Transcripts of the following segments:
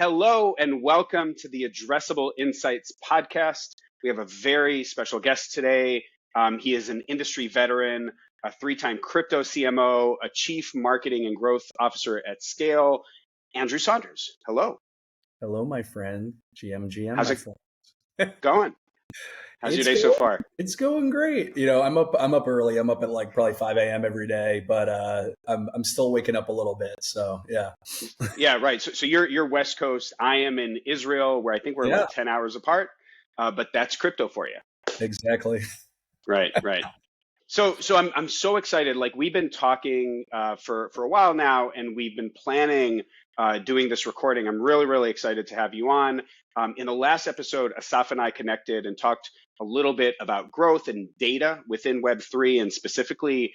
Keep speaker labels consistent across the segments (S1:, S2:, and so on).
S1: Hello and welcome to the Addressable Insights podcast. We have a very special guest today. He is an industry veteran, a three-time crypto CMO, a chief marketing and growth officer at SKALE, Andrew Saunders. Hello.
S2: Hello, my friend. GM,
S1: How's
S2: my
S1: it
S2: friend.
S1: going? How's your
S2: It's
S1: day so
S2: going,
S1: far?
S2: it's going great. I'm up early. I'm up at like probably 5 a.m. every day, but I'm still waking up a little bit. So yeah.
S1: Yeah, right. So you're West Coast. I am in Israel, where I think we're
S2: Yeah,
S1: like 10 hours apart. But that's crypto for you.
S2: exactly.
S1: Right, right. So I'm so excited. Like we've been talking for a while now, and we've been planning doing this recording. I'm really excited to have you on. In the last episode, Asaf and I connected and talked a little bit about growth and data within Web3, and specifically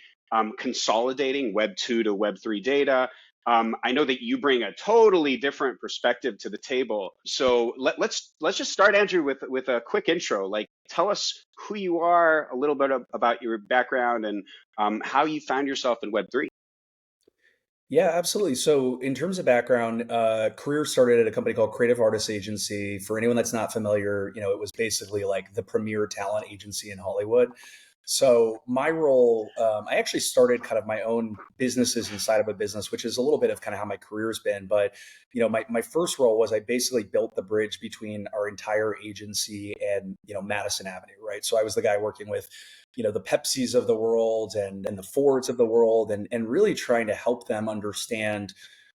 S1: consolidating Web2 to Web3 data. I know that you bring a totally different perspective to the table. So let's just start, Andrew, with a quick intro. Like, tell us who you are, a little bit about your background, and how you found yourself in Web3.
S2: Yeah, absolutely. So in terms of background, career started at a company called Creative Artists Agency. For anyone that's not familiar, it was basically like the premier talent agency in Hollywood. So my role, I actually started kind of my own businesses inside of a business, which is a little bit of kind of how my career's been. But, my first role was I basically built the bridge between our entire agency and, Madison Avenue, right? So I was the guy working with, the Pepsis of the world and the Fords of the world and really trying to help them understand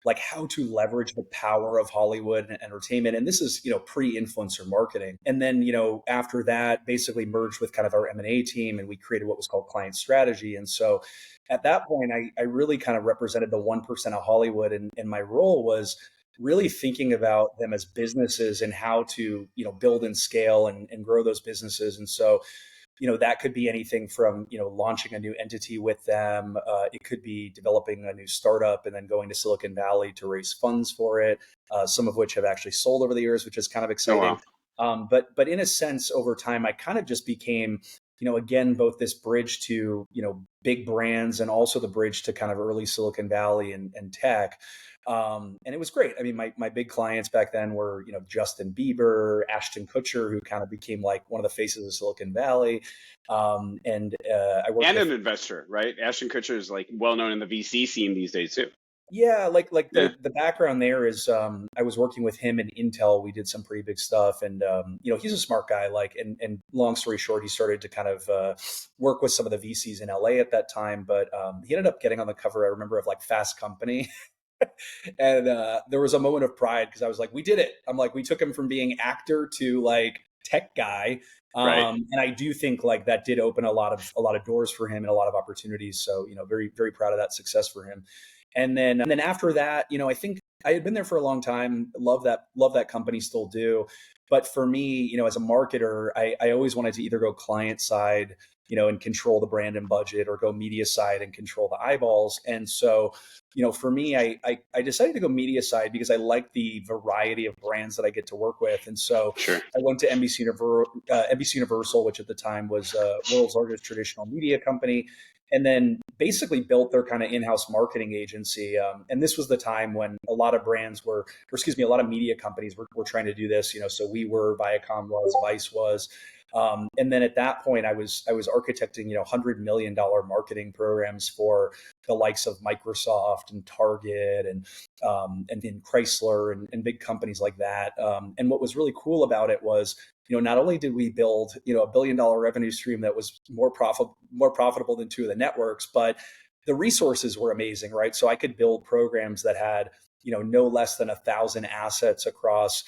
S2: like how to leverage the power of Hollywood and entertainment. And this is, pre-influencer marketing. And then, after that, basically merged with kind of our M&A team and we created what was called client strategy. And so at that point, I really kind of represented the 1% of Hollywood. And my role was really thinking about them as businesses and how to, build and scale and grow those businesses. And so that could be anything from, launching a new entity with them. It could be developing a new startup and then going to Silicon Valley to raise funds for it, some of which have actually sold over the years, which is kind of
S1: Oh,
S2: exciting.
S1: wow.
S2: But in a sense, over time, I kind of just became, again, both this bridge to, big brands and also the bridge to kind of early Silicon Valley and tech. And it was great. I mean, my big clients back then were, Justin Bieber, Ashton Kutcher, who kind of became like one of the faces of Silicon Valley. I worked
S1: And
S2: with,
S1: an investor, right? Ashton Kutcher is like well known in the VC scene these days too.
S2: yeah, like
S1: Yeah.
S2: the background there is, I was working with him in Intel. We did some pretty big stuff, and he's a smart guy. Like, and long story short, he started to kind of work with some of the VCs in LA at that time. But he ended up getting on the cover, I remember, of like Fast Company. And there was a moment of pride because I was like, we did it. I'm like, we took him from being actor to like tech guy.
S1: Right.
S2: And I do think like that did open a lot of doors for him and a lot of opportunities. So, very proud of that success for him. And then after that, I think I had been there for a long time. Love that company, still do. But for me, as a marketer, I always wanted to either go client side, and control the brand and budget, or go media side and control the eyeballs. And so, for me, I decided to go media side because I like the variety of brands that I get to work with. And so
S1: Sure.
S2: I went to NBC Universal, which at the time was world's largest traditional media company, and then basically built their kind of in-house marketing agency. And this was the time when a lot of a lot of media companies were trying to do this. So we were, Viacom was, Vice was. And then at that point, I was architecting, $100 million marketing programs for the likes of Microsoft and Target and then Chrysler and big companies like that. And what was really cool about it was, not only did we build, $1 billion revenue stream that was more profitable than two of the networks, but the resources were amazing, right? So I could build programs that had, no less than 1,000 assets across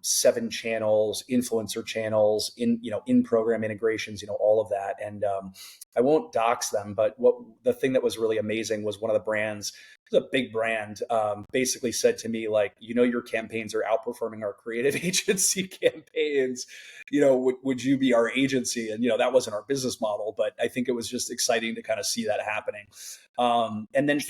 S2: 7 channels, influencer channels, in program integrations, all of that. And I won't dox them, but the thing that was really amazing was one of the brands, it was a big brand, basically said to me, like, your campaigns are outperforming our creative agency campaigns. Would you be our agency? And that wasn't our business model, but I think it was just exciting to kind of see that happening. And then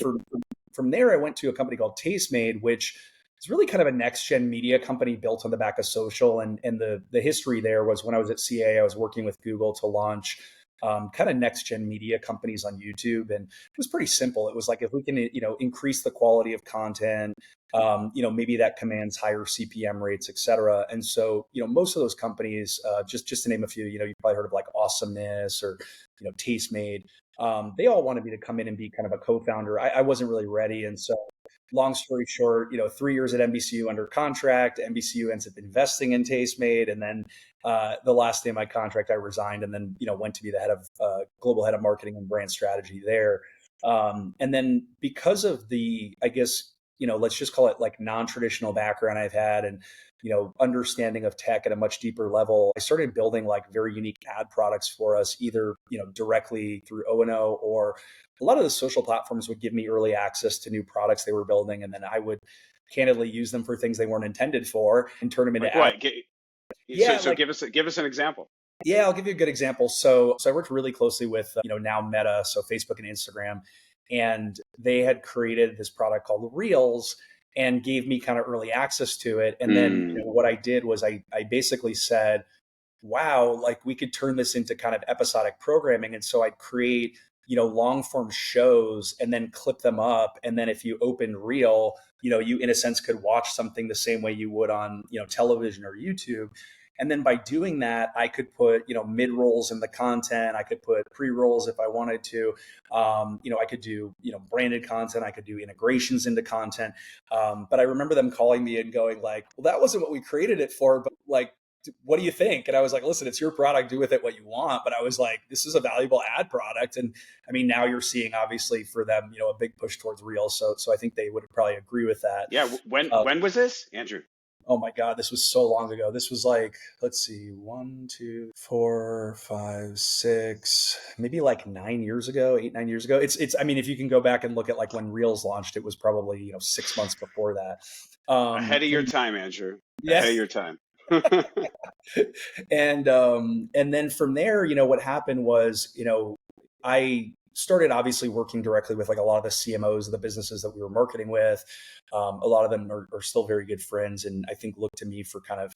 S2: from there, I went to a company called Tastemade, which it's really kind of a next gen media company built on the back of social. And the history there was when I was at CA, I was working with Google to launch kind of next gen media companies on YouTube. And it was pretty simple. It was like, if we can, increase the quality of content, maybe that commands higher CPM rates, et cetera. And so, most of those companies, just to name a few, you probably heard of like Awesomeness or, Tastemade. They all wanted me to come in and be kind of a co-founder. I wasn't really ready. And so, long story short, 3 years at NBCU under contract. NBCU ends up investing in Tastemade, and then the last day of my contract, I resigned, and then went to be the head of global head of marketing and brand strategy there. And then because of the, I guess, let's just call it like non-traditional background I've had, and understanding of tech at a much deeper level, I started building like very unique ad products for us, either directly through O&O, or a lot of the social platforms would give me early access to new products they were building, and then I would candidly use them for things they weren't intended for and turn them into
S1: Like
S2: ads.
S1: what?
S2: Yeah,
S1: So give us an example.
S2: yeah, I'll give you a good example. So I worked really closely with now Meta, so Facebook and Instagram, and they had created this product called Reels and gave me kind of early access to it. And then what I did was I basically said, wow, like we could turn this into kind of episodic programming. And so I'd create long form shows and then clip them up. And then if you open Reel, you in a sense could watch something the same way you would on television or YouTube. And then by doing that, I could put, mid rolls in the content. I could put pre rolls if I wanted to. I could do, branded content. I could do integrations into content. But I remember them calling me and going like, well, that wasn't what we created it for, but like, what do you think? And I was like, listen, it's your product, do with it what you want. But I was like, this is a valuable ad product. And I mean, now you're seeing obviously for them, a big push towards Reels. So I think they would probably agree with that.
S1: Yeah. When was this, Andrew?
S2: Oh my God, this was so long ago. This was like, let's see, 1, 2, 4, 5, 6, maybe like 9 years ago, 8, 9 years ago. I mean, if you can go back and look at like when Reels launched, it was probably, 6 months before that.
S1: Ahead of your time, Andrew.
S2: Yeah.
S1: Ahead of your time.
S2: And then from there, what happened was, I started obviously working directly with like a lot of the CMOs of the businesses that we were marketing with. A lot of them are still very good friends, and I think look to me for kind of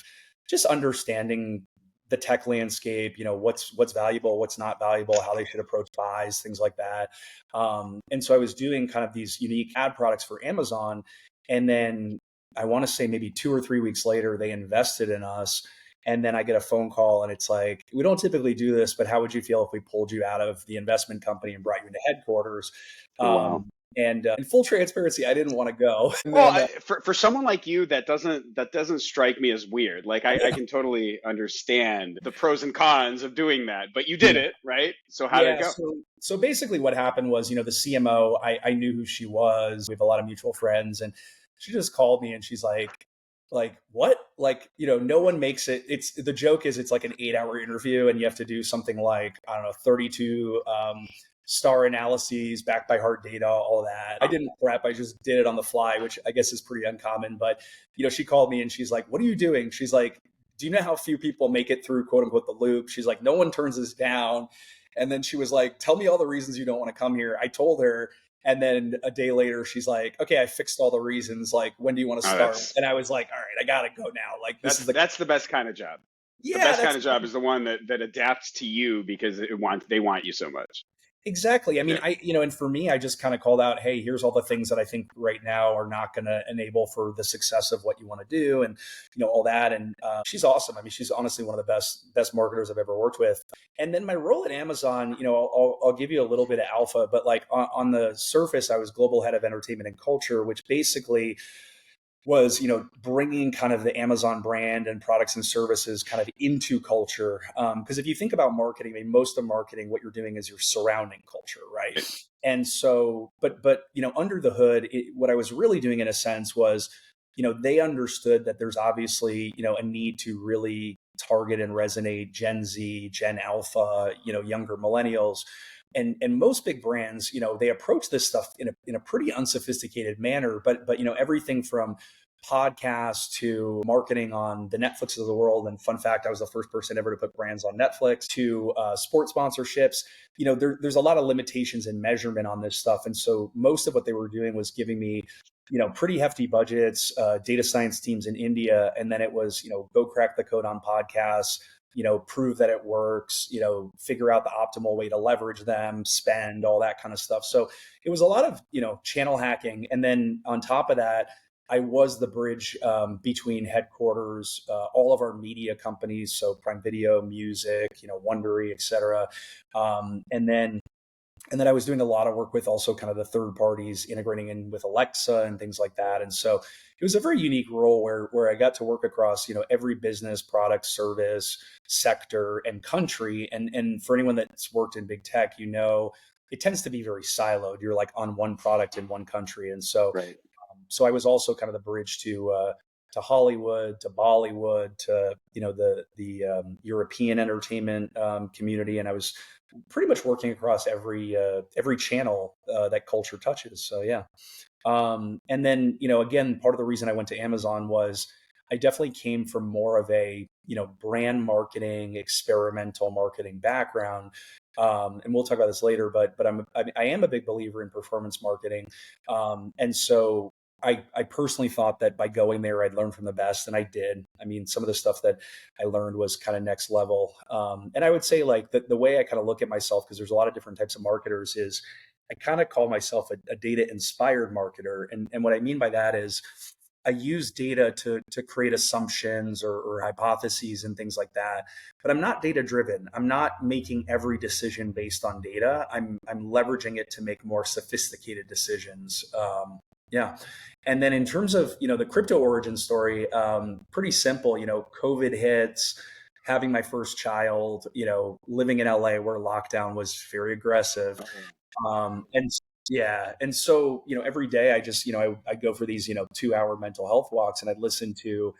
S2: just understanding the tech landscape, what's valuable, what's not valuable, how they should approach buys, things like that. And so I was doing kind of these unique ad products for Amazon. And then I want to say maybe 2 or 3 weeks later, they invested in us. And then I get a phone call and it's like, we don't typically do this, but how would you feel if we pulled you out of the investment company and brought you into headquarters?
S1: Wow.
S2: And in full transparency, I didn't want to go.
S1: Well, for someone like you, that doesn't strike me as weird. Like I can totally understand the pros and cons of doing that, but you did it, right? So how did it go?
S2: So basically what happened was, the CMO, I knew who she was. We have a lot of mutual friends, and she just called me and she's like, what? Like, no one makes it. The joke is it's like an 8-hour interview and you have to do something like, I don't know, 32 star analyses backed by hard data, all that. I didn't prep. I just did it on the fly, which I guess is pretty uncommon. But, she called me and she's like, what are you doing? She's like, do you know how few people make it through quote unquote the loop? She's like, no one turns this down. And then she was like, tell me all the reasons you don't want to come here. I told her. And then a day later, she's like, okay, I fixed all the reasons. Like, when do you want to start? And I was like, all right, I got to go now. Like,
S1: that's the best kind of job. Yeah, the best kind of job is the one that adapts to you because they want you so much.
S2: Exactly. I mean, and for me, I just kind of called out, hey, here's all the things that I think right now are not going to enable for the success of what you want to do, and all that. And she's awesome. I mean, she's honestly one of the best marketers I've ever worked with. And then my role at Amazon, I'll give you a little bit of alpha, but like on the surface, I was global head of entertainment and culture, which basically was, bringing kind of the Amazon brand and products and services kind of into culture. Because if you think about marketing, I mean, most of marketing, what you're doing is you're surrounding culture, right? And so, but under the hood, what I was really doing in a sense was, they understood that there's obviously, a need to really target and resonate Gen Z, Gen Alpha, younger millennials. And most big brands, they approach this stuff in a pretty unsophisticated manner, but everything from podcasts to marketing on the Netflixes of the world. And fun fact, I was the first person ever to put brands on Netflix, to sports sponsorships. There's a lot of limitations and measurement on this stuff. And so most of what they were doing was giving me, pretty hefty budgets, data science teams in India. And then it was, go crack the code on podcasts, prove that it works, figure out the optimal way to leverage them, spend, all that kind of stuff. So it was a lot of, channel hacking. And then on top of that, I was the bridge between headquarters, all of our media companies, so Prime Video, music, Wondery, et cetera. And then I was doing a lot of work with also kind of the third parties, integrating in with Alexa and things like that. And so it was a very unique role where I got to work across, every business, product, service, sector, and country. And for anyone that's worked in big tech, it tends to be very siloed. You're like on one product in one country. And so
S1: Right.
S2: So I was also kind of the bridge to Hollywood, to Bollywood, to the European entertainment community, and I was pretty much working across every channel that culture touches. So yeah, and then again, part of the reason I went to Amazon was I definitely came from more of a brand marketing, experimental marketing background. And we'll talk about this later, but I am a big believer in performance marketing, and so I personally thought that by going there, I'd learn from the best, and I did. I mean, some of the stuff that I learned was kind of next level. And I would say like the way I kind of look at myself, because there's a lot of different types of marketers, is I kind of call myself a data inspired marketer. And what I mean by that is I use data to create assumptions or hypotheses and things like that. But I'm not data driven. I'm not making every decision based on data. I'm leveraging it to make more sophisticated decisions. Yeah. And then in terms of, the crypto origin story, pretty simple, COVID hits, having my first child, living in LA where lockdown was very aggressive. And yeah. And so, every day I just, I'd go for these, 2-hour mental health walks, and I'd listen to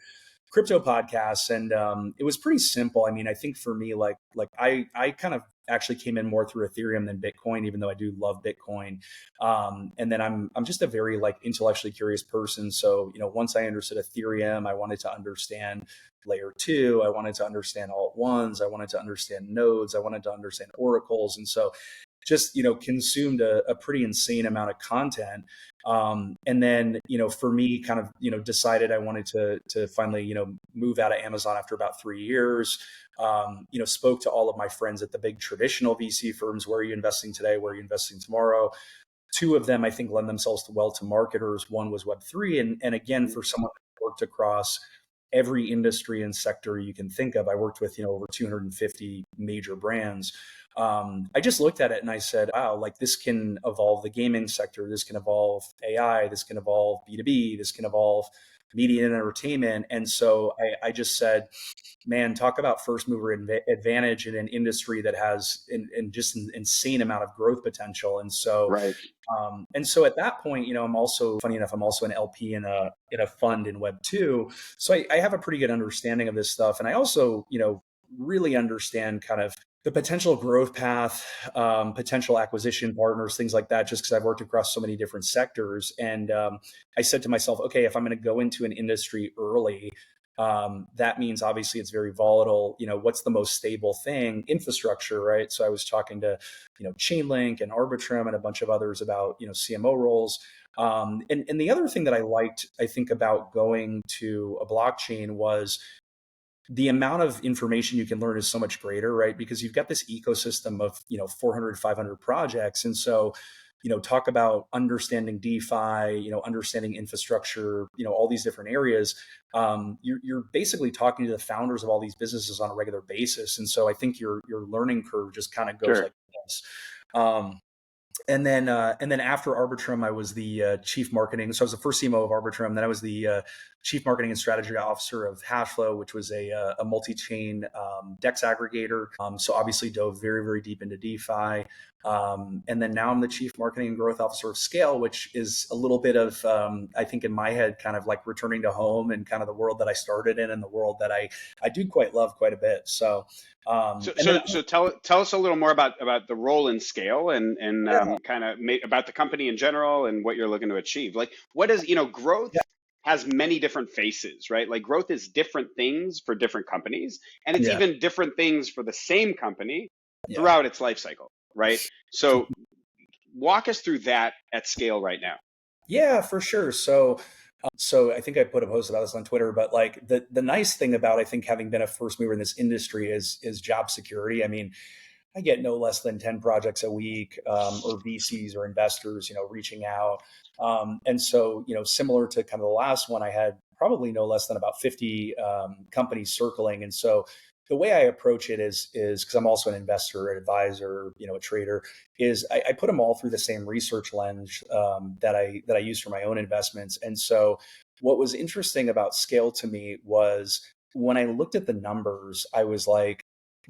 S2: crypto podcasts, and it was pretty simple. I mean, I think for me, like I kind of actually came in more through Ethereum than Bitcoin, even though I do love Bitcoin. And then I'm just a very like intellectually curious person. So once I understood Ethereum, I wanted to understand layer 2. I wanted to understand alt ones. I wanted to understand nodes. I wanted to understand oracles, and so just consumed a pretty insane amount of content. And then for me, kind of decided I wanted to finally move out of Amazon after about 3 years. Spoke to all of my friends at the big traditional VC firms. Where are you investing today? Where are you investing tomorrow? 2 of them I think lend themselves well to marketers. One was Web3, and again, for someone who worked across every industry and sector you can think of, I worked with over 250 major brands. I just looked at it and I said, wow, like this can evolve the gaming sector. This can evolve AI. This can evolve B2B. This can evolve media and entertainment. And so I just said, man, talk about first mover advantage in an industry that has just an insane amount of growth potential. And so,
S1: Right.
S2: and so at that point, I'm also, funny enough, I'm also an LP in a fund in Web2. So I have a pretty good understanding of this stuff. And I also, really understand kind of the potential growth path, potential acquisition partners, things like that, just because I've worked across so many different sectors. And I said to myself, okay, if I'm going to go into an industry early, that means obviously it's very volatile. What's the most stable thing? Infrastructure, right? So I was talking to, Chainlink and Arbitrum and a bunch of others about, CMO roles. And the other thing that I liked, I think, about going to a blockchain was the amount of information you can learn is so much greater, right? Because you've got this ecosystem of, 400, 500 projects. And so, talk about understanding DeFi, understanding infrastructure, all these different areas. You're basically talking to the founders of all these businesses on a regular basis. And so I think your learning curve just kind of goes
S1: Sure.
S2: like this. And then after Arbitrum, I was the chief marketing. So I was the first CMO of Arbitrum. Then I was the chief marketing and strategy officer of Hashflow, which was a multi-chain DEX aggregator. So obviously dove very, very deep into DeFi. And then now I'm the chief marketing and growth officer of SKALE, which is a little bit of, I think in my head, kind of like returning to home and kind of the world that I started in and the world that I do quite love quite a bit. So
S1: So tell us a little more about the role in SKALE and kind of about the company in general and what you're looking to achieve. Like, what is, growth has many different faces, right? Like growth is different things for different companies, and it's even different things for the same company throughout its life cycle, right? So walk us through that at SKALE right now.
S2: Yeah, for sure. So So I think I put a post about this on Twitter, but like the nice thing about, I think, having been a first mover in this industry is job security. I mean, I get no less than 10 projects a week, or VCs or investors, reaching out. And so, similar to kind of the last one, I had probably no less than about 50 companies circling. And so the way I approach it is because I'm also an investor, an advisor, a trader, is I put them all through the same research lens that I use for my own investments. And so what was interesting about Scale to me was when I looked at the numbers, I was like,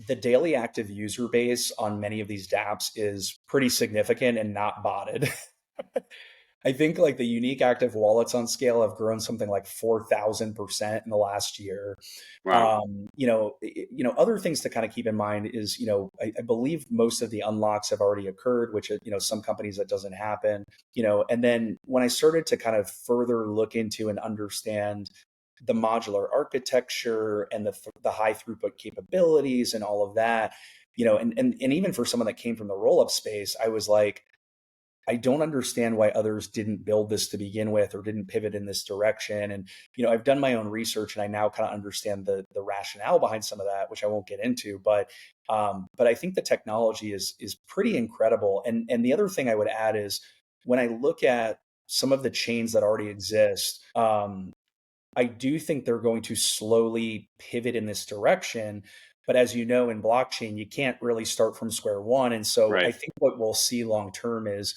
S2: the daily active user base on many of these dApps is pretty significant and not botted. I think like the unique active wallets on Scale have grown something like 4,000% in the last year.
S1: Wow.
S2: Other things to kind of keep in mind is, I believe most of the unlocks have already occurred, which, some companies that doesn't happen, and then when I started to kind of further look into and understand the modular architecture and the high throughput capabilities and all of that, and even for someone that came from the roll up space, I was like, I don't understand why others didn't build this to begin with or didn't pivot in this direction. And, I've done my own research and I now kind of understand the rationale behind some of that, which I won't get into, but I think the technology is pretty incredible. And the other thing I would add is when I look at some of the chains that already exist, I do think they're going to slowly pivot in this direction. But as you know, in blockchain, you can't really start from square one. And so I
S1: Right.
S2: think what we'll see long term is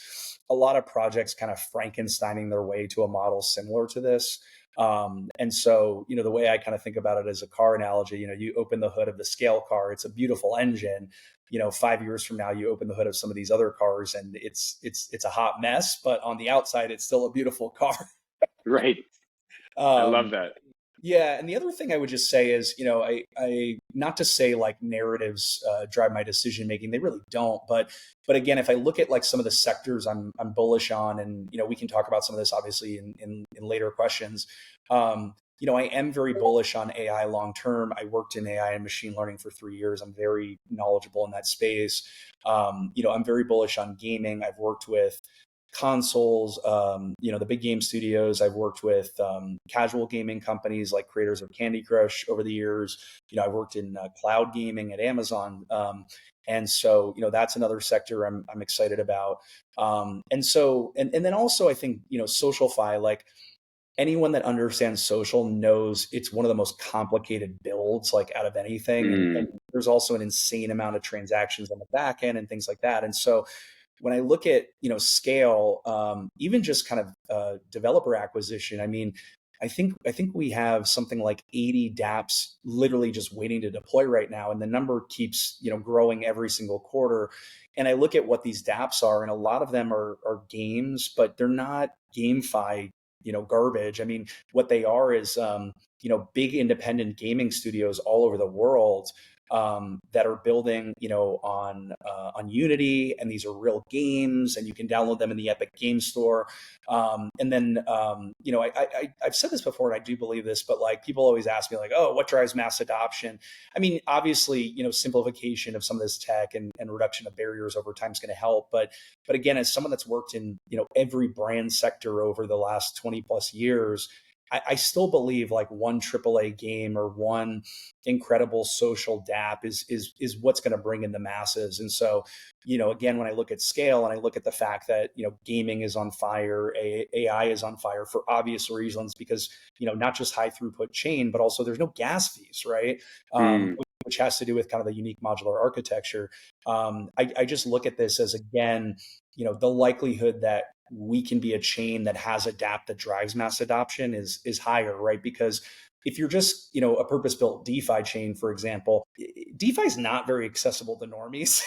S2: a lot of projects kind of Frankensteining their way to a model similar to this. And so, the way I kind of think about it as a car analogy, you open the hood of the Scale car, it's a beautiful engine. 5 years from now, you open the hood of some of these other cars, and it's a hot mess. But on the outside, it's still a beautiful car.
S1: Right. I love
S2: Um,
S1: that.
S2: yeah, and the other thing I would just say is, I not to say like narratives drive my decision making; they really don't. But again, if I look at like some of the sectors I'm bullish on, and we can talk about some of this obviously in later questions. I am very bullish on AI long term. I worked in AI and machine learning for 3 years. I'm very knowledgeable in that space. I'm very bullish on gaming. I've worked with consoles, the big game studios. I've worked with casual gaming companies like creators of Candy Crush over the years. I've worked in cloud gaming at Amazon. And so, that's another sector I'm excited about. And then also I think, SocialFi, like anyone that understands social knows it's one of the most complicated builds like out of anything. And
S1: Mm.
S2: there's also an insane amount of transactions on the back end and things like that. And so when I look at Scale, even just kind of developer acquisition, I mean, I think we have something like 80 dApps literally just waiting to deploy right now, and the number keeps growing every single quarter. And I look at what these dApps are, and a lot of them are games, but they're not GameFi garbage. I mean, what they are is big independent gaming studios all over the world that are building, on Unity, and these are real games, and you can download them in the Epic Game Store. And then, I've said this before, and I do believe this, but like people always ask me, like, oh, what drives mass adoption? I mean, obviously, simplification of some of this tech and reduction of barriers over time is going to help. But again, as someone that's worked in every brand sector over the last 20 plus years, I still believe like one AAA game or one incredible social dApp is what's going to bring in the masses. And so, again, when I look at Scale and I look at the fact that gaming is on fire, AI is on fire for obvious reasons, because not just high throughput chain, but also there's no gas fees, right?
S1: Mm.
S2: Which has to do with kind of the unique modular architecture. I just look at this as, again, the likelihood that we can be a chain that has a dApp that drives mass adoption is higher, right? Because if you're just, a purpose-built DeFi chain, for example, DeFi is not very accessible to normies.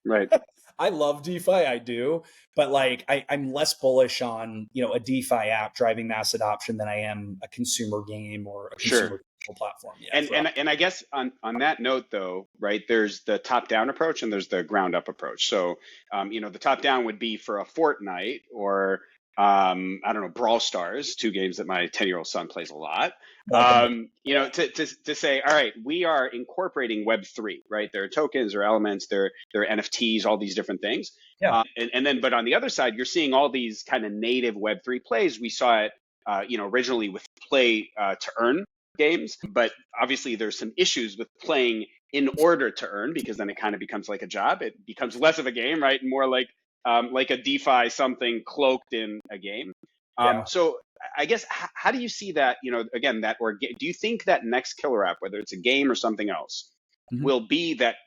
S1: Right.
S2: I love DeFi, I do, but like I'm less bullish on a DeFi app driving mass adoption than I am a consumer game or a
S1: Sure.
S2: consumer platform. Yeah,
S1: And
S2: for
S1: and I guess on that note though, right? There's the top down approach and there's the ground up approach. So the top down would be for a Fortnite or I don't know, Brawl Stars, two games that my 10-year-old son plays a lot.
S2: like them.
S1: To say, all right, we are incorporating Web3, right? There are tokens or elements, there are NFTs, all these different things.
S2: Yeah.
S1: And then, but on the other side, you're seeing all these kind of native Web3 plays. We saw it originally with play to earn games, but obviously there's some issues with playing in order to earn, because then it kind of becomes like a job. It becomes less of a game, right? And more like a DeFi something cloaked in a game.
S2: Yeah.
S1: So I guess how do you see that? Again, do you think that next killer app, whether it's a game or something else,
S2: Mhm.
S1: will be that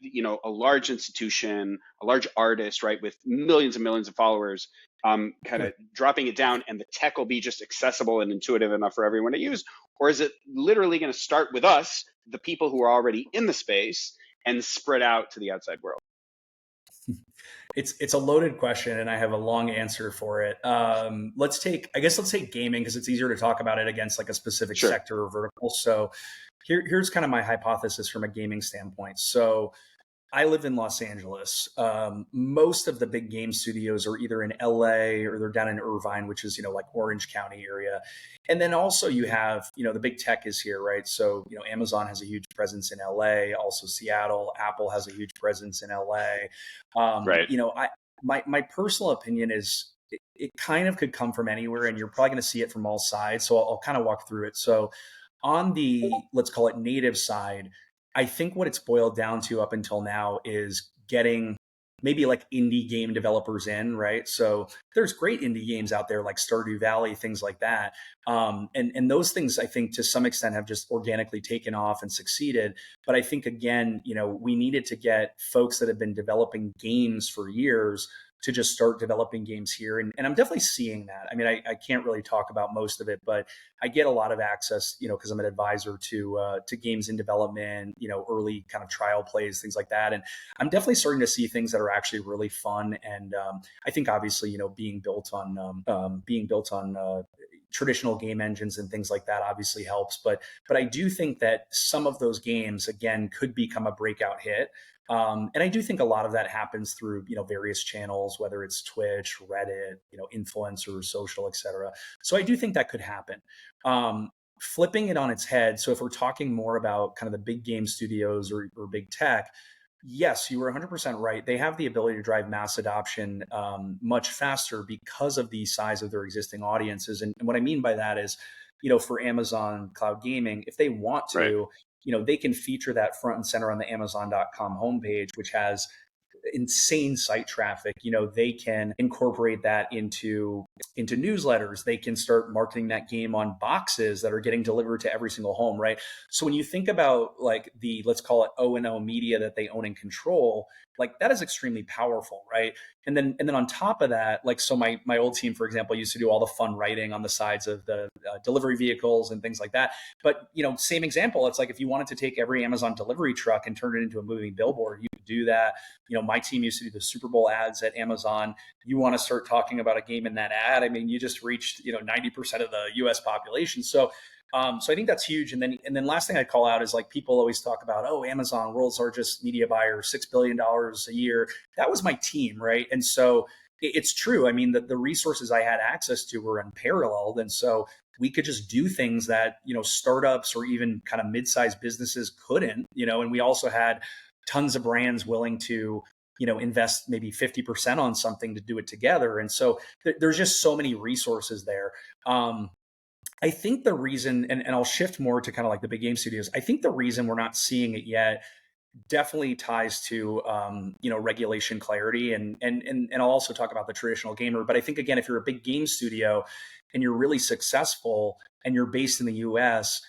S1: a large institution, a large artist, right, with millions and millions of followers, kind
S2: Sure.
S1: of dropping it down, and the tech will be just accessible and intuitive enough for everyone to use? Or is it literally going to start with us, the people who are already in the space, and spread out to the outside world?
S2: It's a loaded question, and I have a long answer for it. Let's take gaming because it's easier to talk about it against like a specific
S1: Sure.
S2: sector or vertical. So here's kind of my hypothesis from a gaming standpoint. So I live in Los Angeles. Most of the big game studios are either in LA or they're down in Irvine, which is, like Orange County area. And then also you have, the big tech is here, right? So, Amazon has a huge presence in LA, also Seattle. Apple has a huge presence in LA.
S1: Right.
S2: My personal opinion is it kind of could come from anywhere, and you're probably going to see it from all sides. So I'll kind of walk through it. So on the, let's call it native side, I think what it's boiled down to up until now is getting maybe like indie game developers in, right? So there's great indie games out there like Stardew Valley, things like that. And those things I think to some extent have just organically taken off and succeeded. But I think again, we needed to get folks that have been developing games for years to just start developing games here. And I'm definitely seeing that. I mean, I can't really talk about most of it, but I get a lot of access, because I'm an advisor to games in development, early kind of trial plays, things like that. And I'm definitely starting to see things that are actually really fun. And I think obviously, being built on traditional game engines and things like that obviously helps. But I do think that some of those games again could become a breakout hit. And I do think a lot of that happens through, various channels, whether it's Twitch, Reddit, influencers, social, et cetera. So I do think that could happen. Flipping it on its head. So if we're talking more about kind of the big game studios or big tech, yes, you were 100% right. They have the ability to drive mass adoption much faster because of the size of their existing audiences. And what I mean by that is, for Amazon Cloud Gaming, if they want
S1: Right.
S2: to, they can feature that front and center on the Amazon.com homepage, which has insane site traffic. They can incorporate that into newsletters. They can start marketing that game on boxes that are getting delivered to every single home, right? So when you think about like the, let's call it O&O media that they own and control, like that is extremely powerful, right? And then on top of that, like, so my old team, for example, used to do all the fun writing on the sides of the delivery vehicles and things like that. But same example, it's like if you wanted to take every Amazon delivery truck and turn it into a moving billboard, you could do that. My team used to do the Super Bowl ads at Amazon. You want to start talking about a game in that ad, I mean, you just reached 90% of the U.S. population. So I think that's huge. And then last thing I call out is like people always talk about, oh, Amazon, world's largest media buyer, $6 billion a year. That was my team, right? And so it's true. I mean, the resources I had access to were unparalleled. And so we could just do things that, startups or even kind of mid-sized businesses couldn't, and we also had tons of brands willing to, invest maybe 50% on something to do it together. And so there's just so many resources there. I think the reason, and I'll shift more to kind of like the big game studios. I think the reason we're not seeing it yet definitely ties to regulation clarity, and I'll also talk about the traditional gamer. But I think again, if you're a big game studio and you're really successful and you're based in the U.S.,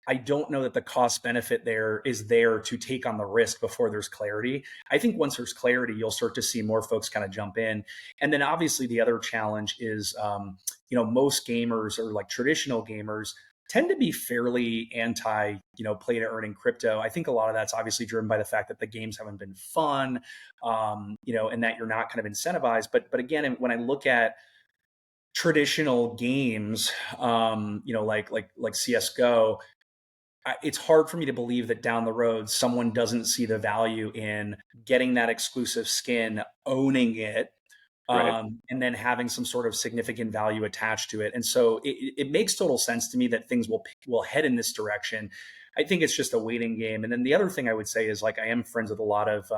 S2: I don't know that the cost benefit there is there to take on the risk before there's clarity. I think once there's clarity, you'll start to see more folks kind of jump in. And then obviously the other challenge is, most gamers or like traditional gamers tend to be fairly anti, play to earn in crypto. I think a lot of that's obviously driven by the fact that the games haven't been fun, and that you're not kind of incentivized. But again, when I look at traditional games, like CS:GO, it's hard for me to believe that down the road someone doesn't see the value in getting that exclusive skin, owning it,
S1: Right.
S2: and then having some sort of significant value attached to it. And so it makes total sense to me that things will head in this direction. I think it's just a waiting game. And then the other thing I would say is like I am friends with a lot of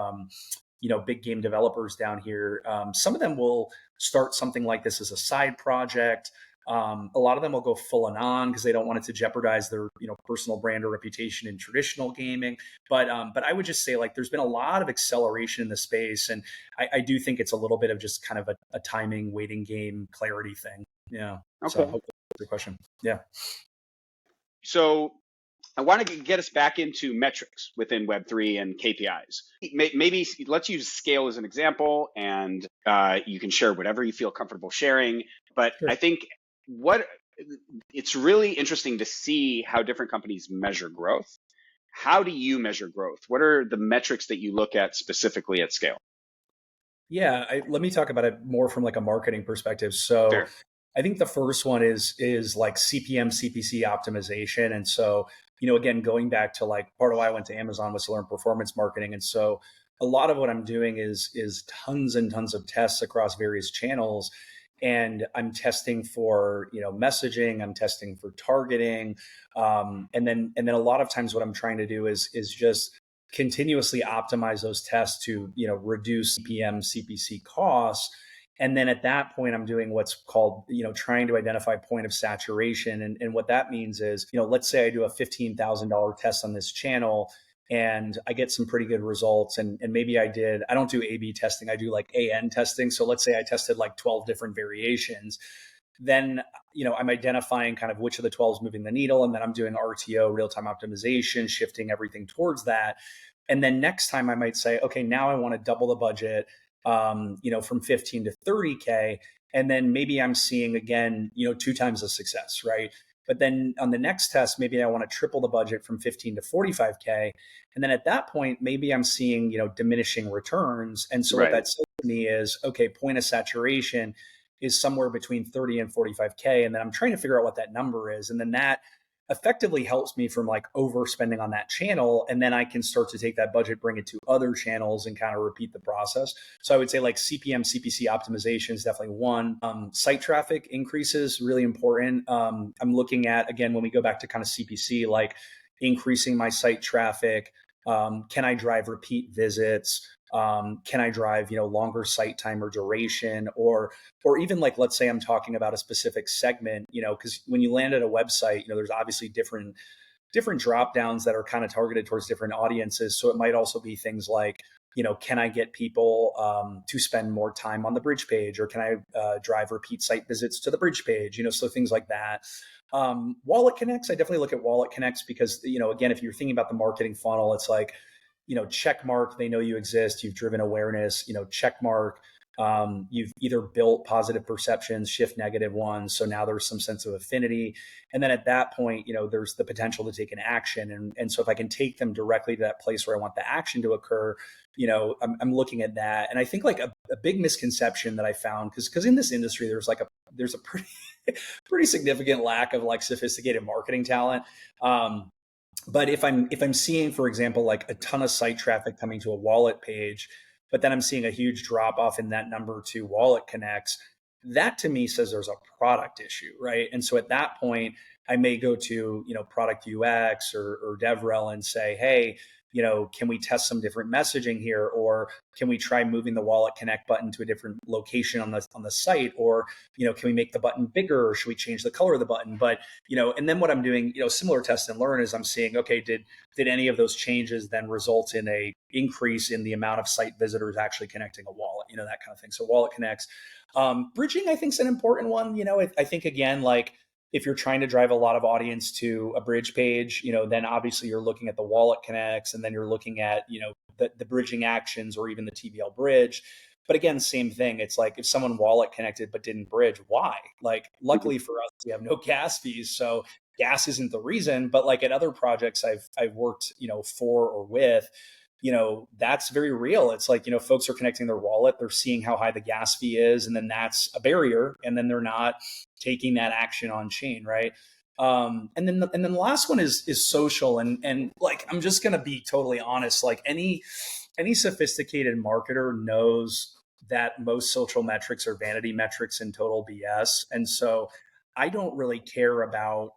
S2: big game developers down here. Some of them will start something like this as a side project. A lot of them will go full anon because they don't want it to jeopardize their personal brand or reputation in traditional gaming. But I would just say like there's been a lot of acceleration in the space, and I do think it's a little bit of just kind of a timing, waiting game, clarity thing. Yeah. So
S1: Okay.
S2: hopefully that's your question. Yeah.
S1: So I want to get us back into metrics within Web3 and KPIs. Maybe let's use scale as an example, and you can share whatever you feel comfortable sharing. But
S2: Sure.
S1: I think it's really interesting to see how different companies measure growth. How do you measure growth? What are the metrics that you look at specifically at scale?
S2: Yeah, let me talk about it more from like a marketing perspective. So
S1: Sure.
S2: I think the first one is like CPM, CPC optimization. And so, again, going back to like part of why I went to Amazon was to learn performance marketing. And so a lot of what I'm doing is tons and tons of tests across various channels. And I'm testing for, messaging, I'm testing for targeting. And then a lot of times what I'm trying to do is just continuously optimize those tests to, reduce CPM, CPC costs. And then at that point, I'm doing what's called, trying to identify point of saturation. And what that means is, let's say I do a $15,000 test on this channel and I get some pretty good results. And maybe I don't do A B testing, I do like AN testing. So let's say I tested like 12 different variations. Then, I'm identifying kind of which of the 12 is moving the needle. And then I'm doing RTO, real time optimization, shifting everything towards that. And then next time I might say, okay, now I want to double the budget, from 15 to 30K. And then maybe I'm seeing again, 2 times the success, right? But then on the next test, maybe I want to triple the budget from 15 to 45K. And then at that point, maybe I'm seeing, diminishing returns. And so what
S1: Right.
S2: that says to me is, okay, point of saturation is somewhere between 30 and 45K. And then I'm trying to figure out what that number is. And then that effectively helps me from like overspending on that channel. And then I can start to take that budget, bring it to other channels and kind of repeat the process. So I would say like CPM, CPC optimization is definitely one. Site traffic increases, really important. I'm looking at, again, when we go back to kind of CPC, like increasing my site traffic. Can I drive repeat visits? Can I drive, longer site time or duration, or even like, let's say I'm talking about a specific segment, because when you land at a website, there's obviously different drop downs that are kind of targeted towards different audiences. So it might also be things like, can I get people to spend more time on the bridge page, or can I drive repeat site visits to the bridge page? So things like that. Wallet connects, I definitely look at wallet connects because, again, if you're thinking about the marketing funnel, it's like, check mark, they know you exist, you've driven awareness, check mark, you've either built positive perceptions, shift negative ones. So now there's some sense of affinity. And then at that point, there's the potential to take an action. And so if I can take them directly to that place where I want the action to occur, I'm looking at that. And I think like a big misconception that I found, because in this industry, there's a pretty, pretty significant lack of like sophisticated marketing talent. But if I'm seeing, for example, like a ton of site traffic coming to a wallet page, but then I'm seeing a huge drop off in that number to wallet connects, that to me says there's a product issue, right? And so at that point, I may go to, product UX or DevRel and say, hey, can we test some different messaging here? Or can we try moving the wallet connect button to a different location on the site? Or, can we make the button bigger, or should we change the color of the button? But, and then what I'm doing, similar test and learn is I'm seeing, okay, did any of those changes then result in a increase in the amount of site visitors actually connecting a wallet, that kind of thing. So wallet connects. Bridging, I think, is an important one. I think, again, like, if you're trying to drive a lot of audience to a bridge page, then obviously you're looking at the wallet connects, and then you're looking at, the bridging actions or even the TBL bridge. But again, same thing. It's like if someone wallet connected but didn't bridge, why? Like, luckily for us, we have no gas fees, so gas isn't the reason. But like at other projects I've worked, for or with, that's very real. It's like, folks are connecting their wallet, they're seeing how high the gas fee is, and then that's a barrier, and then they're not taking that action on chain, right? And then the last one is social, and like, I'm just gonna be totally honest. Like any sophisticated marketer knows that most social metrics are vanity metrics and total BS, and so I don't really care about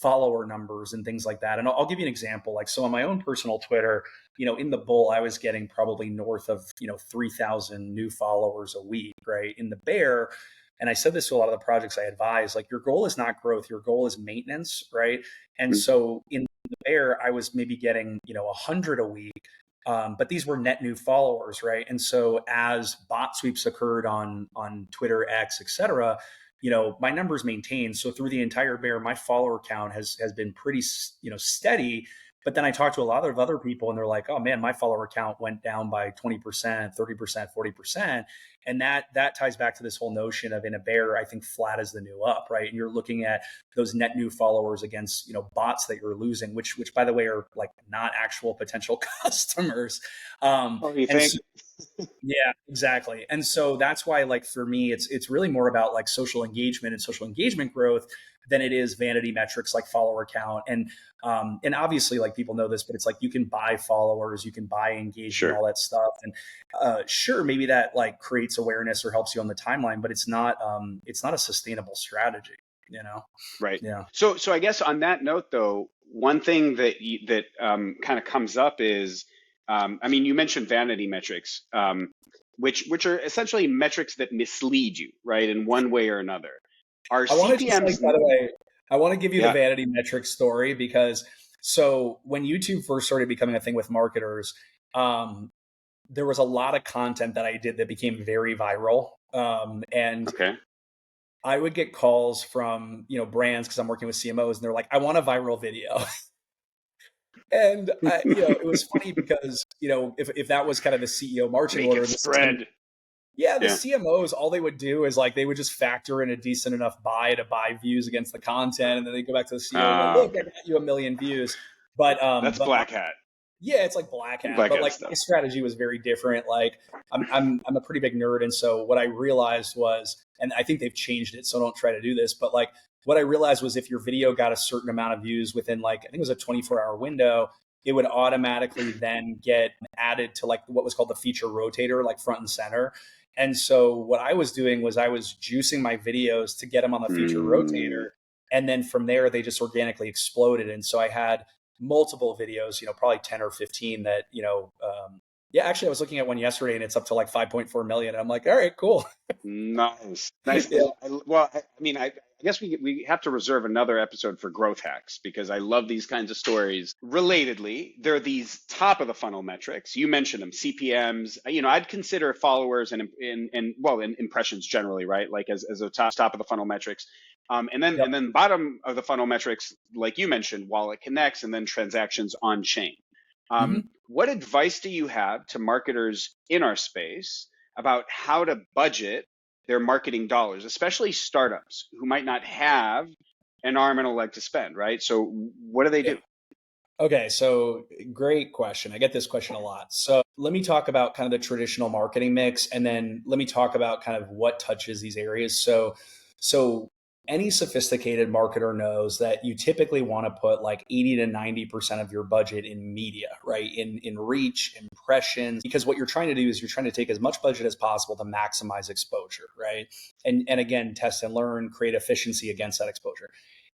S2: follower numbers and things like that. And I'll give you an example. Like, so on my own personal Twitter, in the bull, I was getting probably north of 3,000 new followers a week, right? In the bear, And I said this to a lot of the projects I advise, like your goal is not growth, your goal is maintenance, right? And so in the bear, I was maybe getting, 100 a week. But these were net new followers, right? And so as bot sweeps occurred on Twitter, X, et cetera, my numbers maintained. So through the entire bear, my follower count has been pretty, steady. But then I talked to a lot of other people and they're like, oh man, my follower count went down by 20%, 30%, 40%. And that ties back to this whole notion of in a bear, I think flat is the new up, right? And you're looking at those net new followers against, bots that you're losing, which by the way are like not actual potential customers.
S1: Oh, you think?
S2: Yeah, exactly. And so that's why, like, for me, it's really more about like social engagement and social engagement growth than it is vanity metrics like follower count. And obviously, like, people know this, but it's like you can buy followers, you can buy engagement, all that stuff. And sure, maybe that like creates awareness or helps you on the timeline, but it's not a sustainable strategy,
S1: Right.
S2: Yeah.
S1: So I guess on that note, though, one thing that kind of comes up is, I mean, you mentioned vanity metrics, which are essentially metrics that mislead you, right, in one way or another. Are
S2: I want to just like,
S1: CPMs?
S2: by the way, I want to give you the
S1: Yeah.
S2: vanity metrics story because so when YouTube first started becoming a thing with marketers, there was a lot of content that I did that became very viral. And
S1: Okay.
S2: I would get calls from, brands because I'm working with CMOs and they're like, I want a viral video. And it was funny because, if that was kind of the CEO marching
S1: Make
S2: order,
S1: it spread.
S2: the
S1: Yeah.
S2: CMOs, all they would do is like they would just factor in a decent enough buy to buy views against the content, and then they go back to the CEO and go, look, I
S1: Okay.
S2: got you 1 million views. But
S1: That's
S2: but
S1: black hat.
S2: yeah, it's like black hat.
S1: Black
S2: But
S1: hat
S2: like
S1: stuff.
S2: my strategy was very different. Like I'm a pretty big nerd, and so what I realized was, and I think they've changed it, so don't try to do this, but like what I realized was if your video got a certain amount of views within like I think it was a 24-hour window, it would automatically then get added to like what was called the feature rotator, like front and center. And so what I was doing was I was juicing my videos to get them on the feature rotator. And then from there, they just organically exploded. And so I had multiple videos, probably 10 or 15 that, actually I was looking at one yesterday and it's up to like 5.4 million. And I'm like, all right, cool.
S1: Nice. Nice.
S2: Yeah.
S1: Well, I mean, I guess we have to reserve another episode for growth hacks because I love these kinds of stories. Relatedly, there are these top of the funnel metrics. You mentioned them, CPMs. I'd consider followers and impressions generally, right? Like as a top of the funnel metrics. And
S2: Yep.
S1: then bottom of the funnel metrics, like you mentioned, wallet connects and then transactions on chain. What advice do you have to marketers in our space about how to budget their marketing dollars, especially startups who might not have an arm and a leg to spend, right? So what do they do?
S2: Okay, so great question. I get this question a lot. So let me talk about kind of the traditional marketing mix, and then let me talk about kind of what touches these areas. So any sophisticated marketer knows that you typically want to put like 80 to 90% of your budget in media, right? In reach, impressions, because what you're trying to do is you're trying to take as much budget as possible to maximize exposure, right? And again, test and learn, create efficiency against that exposure.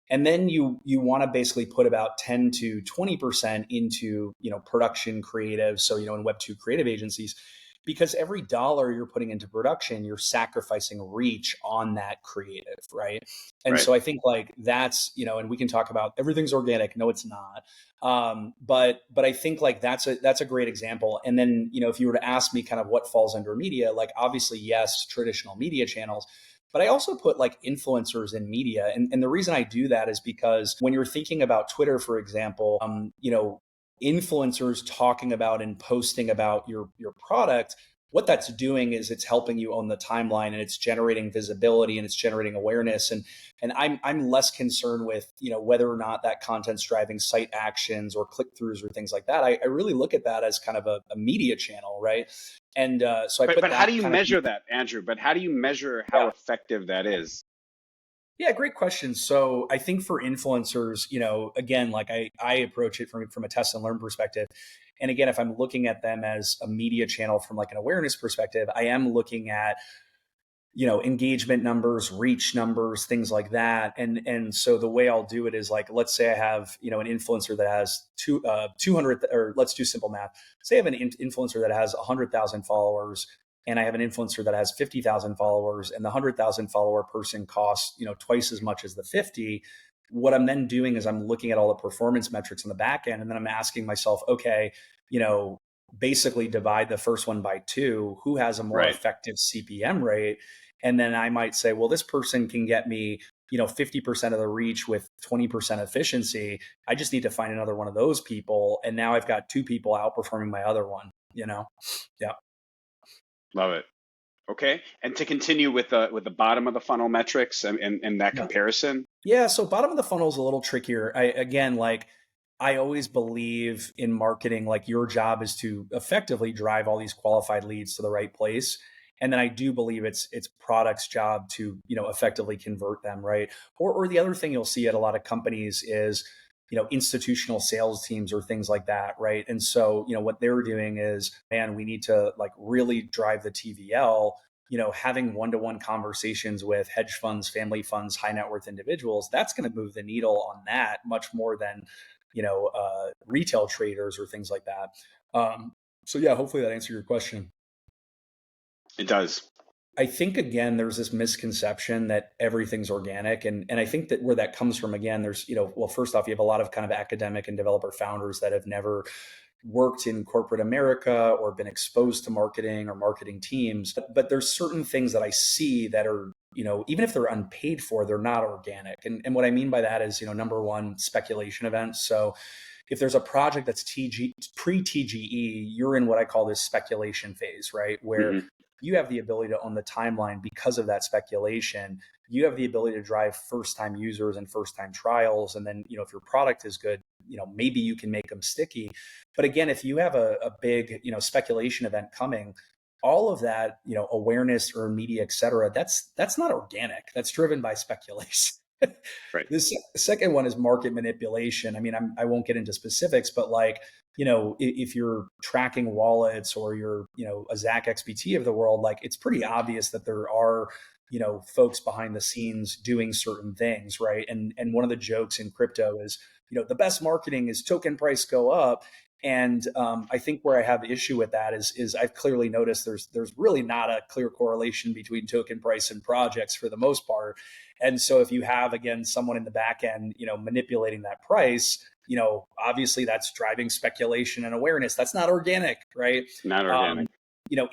S2: And then you want to basically put about 10 to 20% into, production creative. So, in Web2 creative agencies, because every dollar you're putting into production, you're sacrificing reach on that creative, right? And
S1: Right.
S2: so I think like that's, and we can talk about everything's organic. No, it's not. But I think like that's a great example. And then, if you were to ask me kind of what falls under media, like obviously, yes, traditional media channels. But I also put like influencers in media. And the reason I do that is because when you're thinking about Twitter, for example, influencers talking about and posting about your product, what that's doing is it's helping you own the timeline and it's generating visibility and it's generating awareness. And I'm less concerned with, whether or not that content's driving site actions or click-throughs or things like that. I really look at that as kind of a media channel, right? And so I put
S1: But
S2: that
S1: how do you
S2: kind of
S1: measure that, Andrew? But how do you measure how effective that is?
S2: Yeah, great question. So I think for influencers, again, like I approach it from a test and learn perspective. And again, if I'm looking at them as a media channel from like an awareness perspective, I am looking at, engagement numbers, reach numbers, things like that. And so the way I'll do it is like, let's say I have, an influencer that has 200, or let's do simple math. Say I have an influencer that has 100,000 followers. and I have an influencer that has 50,000 followers, and the 100,000 follower person costs, twice as much as the 50. What I'm then doing is I'm looking at all the performance metrics on the back end, and then I'm asking myself, okay, basically divide the first one by two, who has a more
S1: Right.
S2: effective CPM rate? And then I might say, well, this person can get me 50% of the reach with 20% efficiency. I just need to find another one of those people. And now I've got two people outperforming my other one, Yeah.
S1: Love it. Okay. And to continue with the bottom of the funnel metrics and that
S2: Yeah.
S1: comparison.
S2: Yeah. So bottom of the funnel is a little trickier. I always believe in marketing, like your job is to effectively drive all these qualified leads to the right place. And then I do believe it's product's job to, effectively convert them, right? Or the other thing you'll see at a lot of companies is, institutional sales teams or things like that, right? And so, what they're doing is, man, we need to like really drive the TVL, having one-to-one conversations with hedge funds, family funds, high net worth individuals. That's going to move the needle on that much more than retail traders or things like that. So yeah, hopefully that answered your question.
S1: It does.
S2: I think again, there's this misconception that everything's organic. And I think that where that comes from, again, there's, well, first off, you have a lot of kind of academic and developer founders that have never worked in corporate America or been exposed to marketing or marketing teams. But there's certain things that I see that are, even if they're unpaid for, they're not organic. And what I mean by that is, number one, speculation events. So if there's a project that's pre-TGE, you're in what I call this speculation phase, right? Where you have the ability to own the timeline because of that speculation. You have the ability to drive first-time users and first-time trials. And then, if your product is good, maybe you can make them sticky. But again, if you have a big, speculation event coming, all of that, awareness or media, et cetera, that's not organic. That's driven by speculation.
S1: Right.
S2: This second one is market manipulation. I mean, I won't get into specifics, but like, if you're tracking wallets or you're, a Zach XBT of the world, like it's pretty obvious that there are, folks behind the scenes doing certain things, right? And one of the jokes in crypto is, the best marketing is token price go up. And I think where I have issue with that is I've clearly noticed there's really not a clear correlation between token price and projects for the most part. And so if you have, again, someone in the back end, manipulating that price, obviously that's driving speculation and awareness. That's not organic, right?
S1: Not organic.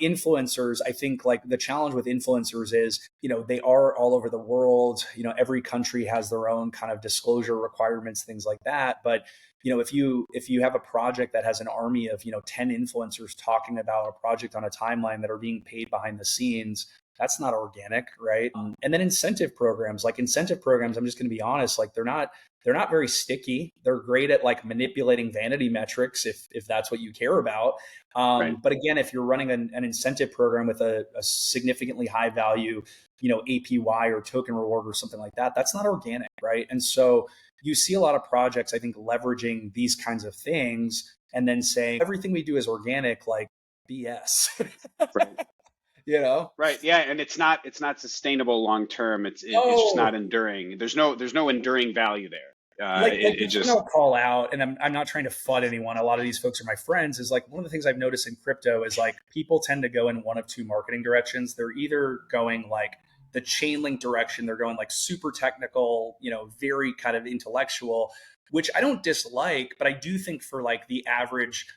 S2: Influencers, I think like the challenge with influencers is, they are all over the world. Every country has their own kind of disclosure requirements, things like that. But if you have a project that has an army of 10 influencers talking about a project on a timeline that are being paid behind the scenes, that's not organic, right? And then incentive programs, I'm just going to be honest, like they're not very sticky. They're great at like manipulating vanity metrics if that's what you care about.
S1: Right.
S2: But again, if you're running an incentive program with a significantly high value, APY or token reward or something like that, that's not organic, right? And so you see a lot of projects, I think, leveraging these kinds of things and then saying everything we do is organic, like BS.
S1: Right. Right. Yeah. And it's not sustainable long term. It's just not enduring. There's no enduring value there.
S2: It just I'll call out, and I'm not trying to FUD anyone. A lot of these folks are my friends. Is like one of the things I've noticed in crypto is like people tend to go in one of two marketing directions. They're either going like the chain link direction, they're going like super technical, very kind of intellectual, which I don't dislike, but I do think for like the average,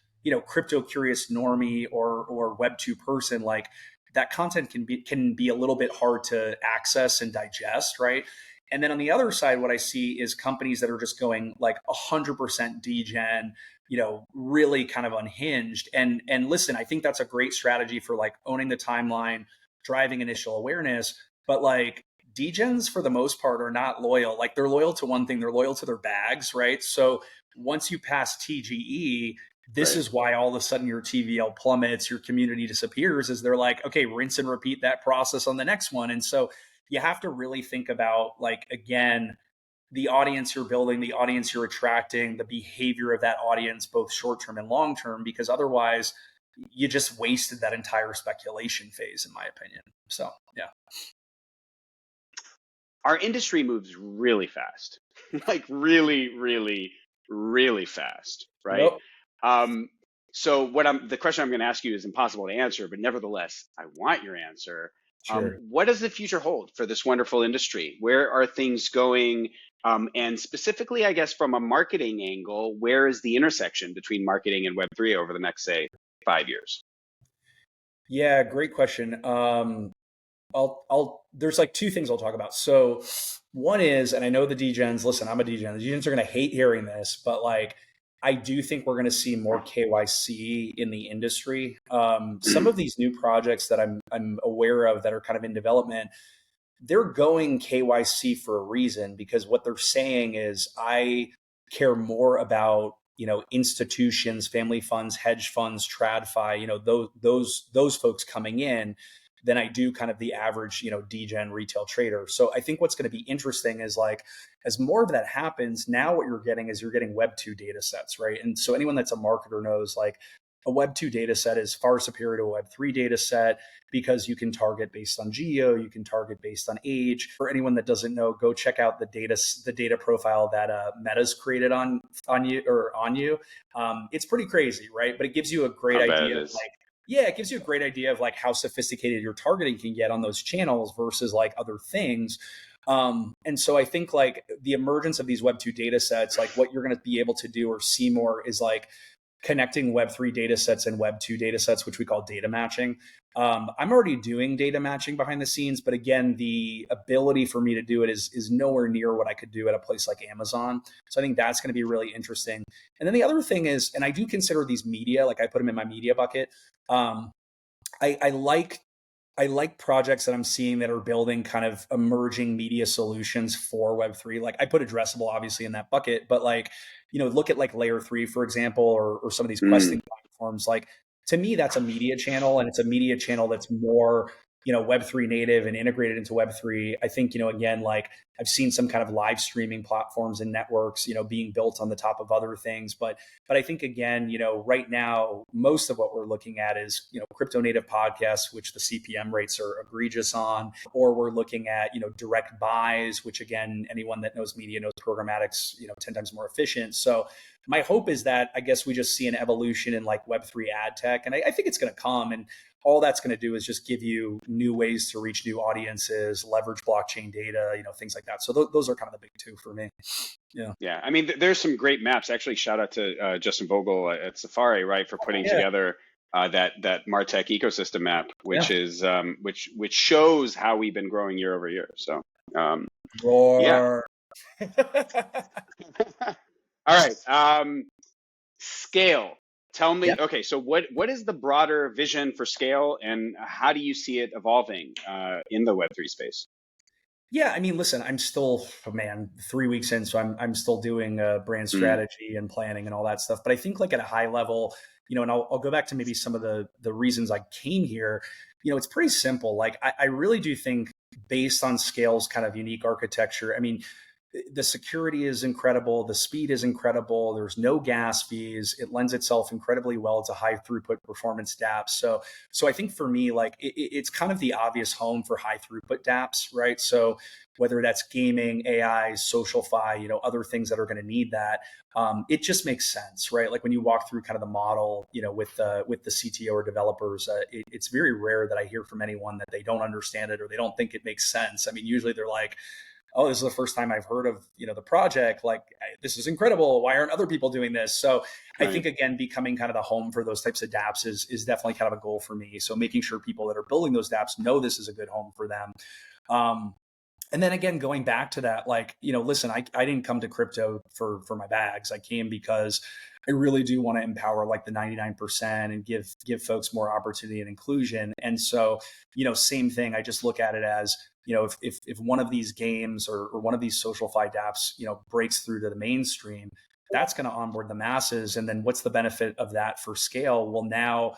S2: crypto curious normie or Web2 person, like that content can be a little bit hard to access and digest, right? And then on the other side, what I see is companies that are just going like 100% degen, really kind of unhinged. And listen, I think that's a great strategy for like owning the timeline, driving initial awareness. But like degens for the most part are not loyal. Like they're loyal to one thing, they're loyal to their bags, right? So once you pass TGE, this is why all of a sudden your TVL plummets, your community disappears, is they're like, okay, rinse and repeat that process on the next one. And so you have to really think about, like, again, the audience you're building, the audience you're attracting, the behavior of that audience, both short-term and long-term, because otherwise you just wasted that entire speculation phase, in my opinion. So, yeah.
S1: Our industry moves really fast, like really, really, really fast, right? Yep. So the question I'm going to ask you is impossible to answer, but nevertheless, I want your answer.
S2: Sure.
S1: What does the future hold for this wonderful industry? Where are things going? And specifically, I guess, from a marketing angle, where is the intersection between marketing and Web3 over the next, say, 5 years?
S2: Yeah, great question. There's like two things I'll talk about. So one is, and I know the DGens, listen, I'm a DGen. The DGens are going to hate hearing this, but like, I do think we're going to see more KYC in the industry. Some of these new projects that I'm aware of that are kind of in development, they're going KYC for a reason because what they're saying is I care more about institutions, family funds, hedge funds, TradFi, those folks coming in than I do kind of the average degen retail trader. So I think what's going to be interesting is like as more of that happens, now what you're getting Web2 data sets, right? And so anyone that's a marketer knows like a Web2 data set is far superior to a Web3 data set because you can target based on geo, you can target based on age. For anyone that doesn't know, go check out the data profile that Meta's created on you. It's pretty crazy, right? But it gives you a great
S1: How bad
S2: idea
S1: it
S2: of
S1: is.
S2: like, yeah, it gives you a great idea of like how sophisticated your targeting can get on those channels versus like other things. And so I think like the emergence of these Web2 data sets, like what you're going to be able to do or see more is like connecting Web3 data sets and Web2 data sets, which we call data matching. I'm already doing data matching behind the scenes, but again, the ability for me to do it is nowhere near what I could do at a place like Amazon. So I think that's going to be really interesting. And then the other thing is, and I do consider these media, like I put them in my media bucket. Um, I like projects that I'm seeing that are building kind of emerging media solutions for Web3. Like I put addressable obviously in that bucket, but like, look at like Layer 3, for example, or some of these
S1: Mm,
S2: questing platforms. Like to me, that's a media channel and it's a media channel that's more, Web3 native and integrated into Web3. I think, again, like I've seen some kind of live streaming platforms and networks, being built on the top of other things. But I think again, right now, most of what we're looking at is, crypto native podcasts, which the CPM rates are egregious on, or we're looking at, direct buys, which again, anyone that knows media knows programmatic's, 10 times more efficient. So my hope is that I guess we just see an evolution in like Web3 ad tech. And I think it's going to come. And all that's going to do is just give you new ways to reach new audiences, leverage blockchain data, things like that. So those are kind of the big two for me. Yeah.
S1: yeah, I mean, there's some great maps. Actually, shout out to Justin Vogel at Safari, right, for putting
S2: Yeah.
S1: together that Martech ecosystem map,
S2: Yeah.
S1: which is which shows how we've been growing year over year. So, yeah.
S2: Roar.
S1: All right. Scale. Tell
S2: Yeah.
S1: me, okay, so what is the broader vision for Scale, and how do you see it evolving in the Web3 space?
S2: Yeah, I mean, listen, I'm still, oh man, 3 weeks in, so I'm still doing brand
S1: Mm,
S2: strategy and planning and all that stuff. But I think like at a high level, and I'll go back to maybe some of the reasons I came here. It's pretty simple. Like I really do think based on Scale's kind of unique architecture. I mean, the security is incredible, the speed is incredible, there's no gas fees, it lends itself incredibly well to high throughput performance dapps. So I think for me, like it's kind of the obvious home for high throughput dapps, right? So whether that's gaming, AI, social fi, other things that are going to need that, it just makes sense, right? Like when you walk through kind of the model, with the CTO or developers, it's very rare that I hear from anyone that they don't understand it or they don't think it makes sense. I mean, usually they're like, oh, this is the first time I've heard of, the project. Like, this is incredible. Why aren't other people doing this? So I
S1: right.
S2: think, again, becoming kind of the home for those types of dApps is definitely kind of a goal for me. So making sure people that are building those dApps know this is a good home for them. Um, and then again, going back to that, like, listen, I didn't come to crypto for my bags. I came because I really do want to empower like the 99% and give folks more opportunity and inclusion. And so, same thing. I just look at it as, if one of these games or one of these social fi dApps, breaks through to the mainstream, that's going to onboard the masses. And then what's the benefit of that for Scale? Well, now,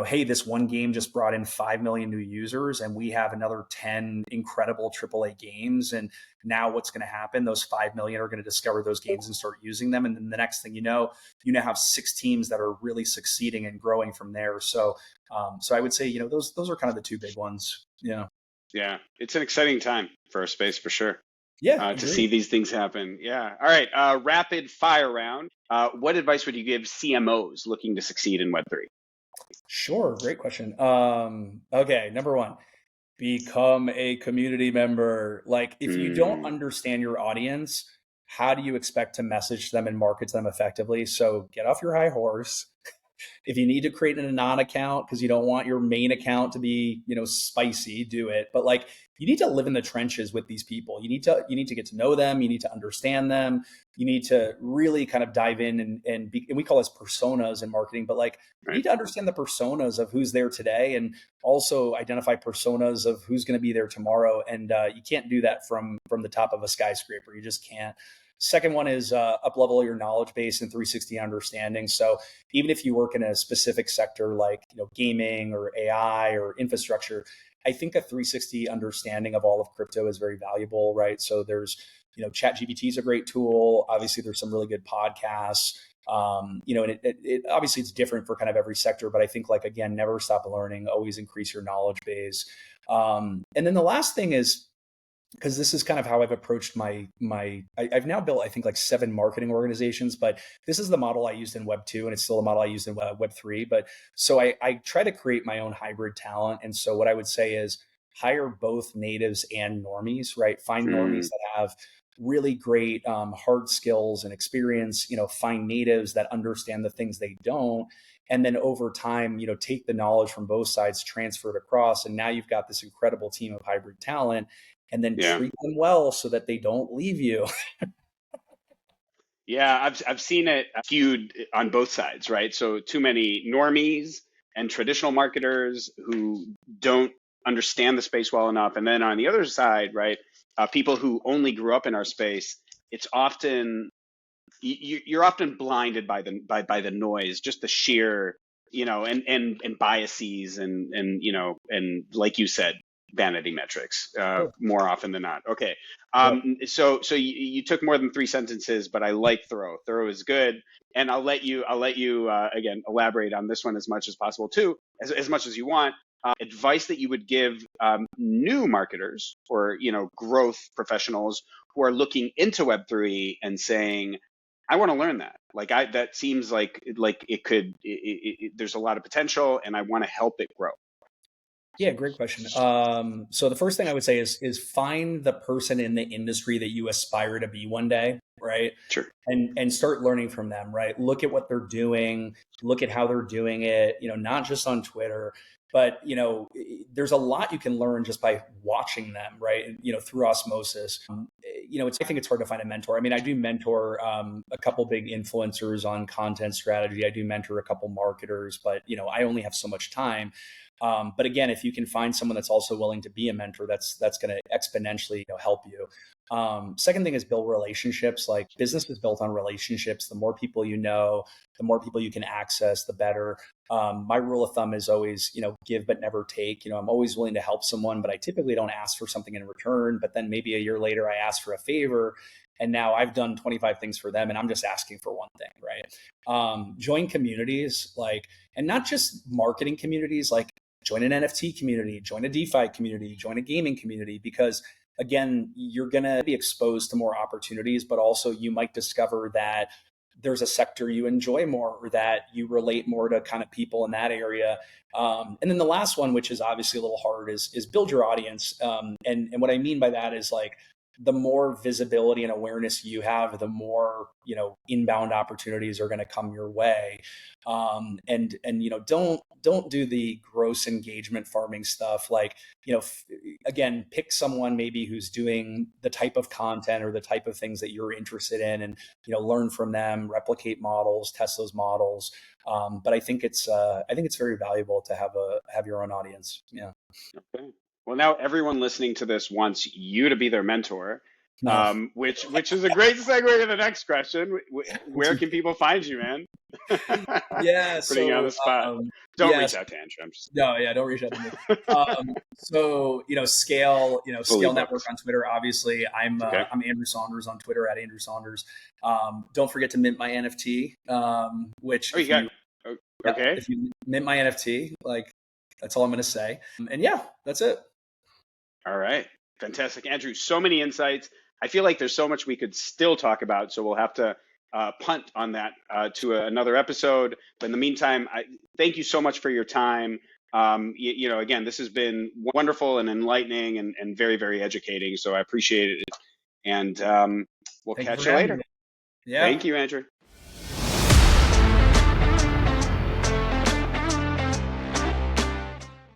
S2: hey, this one game just brought in 5 million new users and we have another 10 incredible AAA games. And now what's going to happen? Those 5 million are going to discover those games and start using them. And then the next thing you now have 6 teams that are really succeeding and growing from there. So I would say, those are kind of the two big ones. Yeah.
S1: Yeah, it's an exciting time for our space for sure.
S2: Yeah,
S1: to see
S2: agreed.
S1: these things happen. Yeah. All right. Rapid fire round. What advice would you give CMOs looking to succeed in Web3?
S2: Sure, great question. Okay, number one, become a community member. Like, if you don't
S1: Mm,
S2: understand your audience, how do you expect to message them and market to them effectively? So get off your high horse. If you need to create an anon account because you don't want your main account to be, spicy, do it. But like, you need to live in the trenches with these people. You need to get to know them. You need to understand them. You need to really kind of dive in and we call this personas in marketing, but like, you
S1: right.
S2: need to understand the personas of who's there today and also identify personas of who's going to be there tomorrow. And you can't do that from the top of a skyscraper. You just can't. Second one is up level your knowledge base and 360 understanding. So even if you work in a specific sector like gaming or AI or infrastructure, I think a 360 understanding of all of crypto is very valuable, right? So there's ChatGPT is a great tool. Obviously, there's some really good podcasts. And it obviously it's different for kind of every sector, but I think like again, never stop learning, always increase your knowledge base. And then the last thing is because this is kind of how I've approached I've now built I think like 7 marketing organizations, but this is the model I used in Web 2 and it's still the model I used in Web 3. But so I try to create my own hybrid talent. And so what I would say is hire both natives and normies, right? Find normies
S1: Mm,
S2: that have really great hard skills and experience, find natives that understand the things they don't. And then over time, take the knowledge from both sides, transfer it across. And now you've got this incredible team of hybrid talent and then
S1: yeah.
S2: treat them well so that they don't leave you.
S1: Yeah, I've seen it skewed on both sides, right? So too many normies and traditional marketers who don't understand the space well enough, and then on the other side, right, people who only grew up in our space. It's often you're often blinded by the noise, just the sheer, and biases and like you said, vanity metrics
S2: Sure.
S1: more often than not. Okay,
S2: Yep.
S1: so you took more than 3 sentences, but I like thorough. Thorough is good, and I'll let you again elaborate on this one as much as possible too, as much as you want. Advice that you would give new marketers or growth professionals who are looking into Web3 and saying, I want to learn that. That seems like it could. There's a lot of potential, and I want to help it grow.
S2: Yeah, great question. So the first thing I would say is find the person in the industry that you aspire to be one day, right?
S1: Sure.
S2: And start learning from them, right? Look at what they're doing, look at how they're doing it, not just on Twitter, but there's a lot you can learn just by watching them, right? Through osmosis. I think it's hard to find a mentor. I mean, I do mentor a couple big influencers on content strategy. I do mentor a couple marketers, but I only have so much time. But again, if you can find someone that's also willing to be a mentor, that's going to exponentially help you. Second thing is build relationships. Like business is built on relationships. The more people you know, the more people you can access, the better. My rule of thumb is always, give but never take. I'm always willing to help someone, but I typically don't ask for something in return. But then maybe a year later, I ask for a favor. And now I've done 25 things for them and I'm just asking for one thing, right? Join communities and not just marketing communities, like join an NFT community, join a DeFi community, join a gaming community, because again, you're going to be exposed to more opportunities, but also you might discover that there's a sector you enjoy more or that you relate more to kind of people in that area. And then the last one, which is obviously a little hard, is build your audience. And what I mean by that is like, the more visibility and awareness you have, the more inbound opportunities are going to come your way. And don't do the gross engagement farming stuff. Like again, pick someone maybe who's doing the type of content or the type of things that you're interested in, and learn from them, replicate models, test those models. But I think it's very valuable to have your own audience. Yeah.
S1: Okay. Well, now everyone listening to this wants you to be their mentor,
S2: No.
S1: which is a great segue to the next question. Where can people find you, man?
S2: Yeah.
S1: Putting you on
S2: So
S1: the spot. Don't
S2: yes.
S1: reach out to Andrew. I'm just
S2: No, yeah, don't reach out to me. So Scale,
S1: fully
S2: Scale Network
S1: booked.
S2: on Twitter. Obviously,
S1: Okay.
S2: I'm Andrew Saunders on Twitter at Andrew Saunders. Don't forget to mint my NFT. Which
S1: Oh, you got. Okay.
S2: if you mint my NFT, that's all I'm going to say. And yeah, that's it.
S1: All right. Fantastic. Andrew, so many insights. I feel like there's so much we could still talk about, so we'll have to punt on that to another episode. But in the meantime, thank you so much for your time. You know, again, this has been wonderful and enlightening and very, very educating. So I appreciate it. And we'll
S2: Thank you
S1: catch
S2: for
S1: you
S2: having
S1: later.
S2: me. Yeah.
S1: Thank you, Andrew.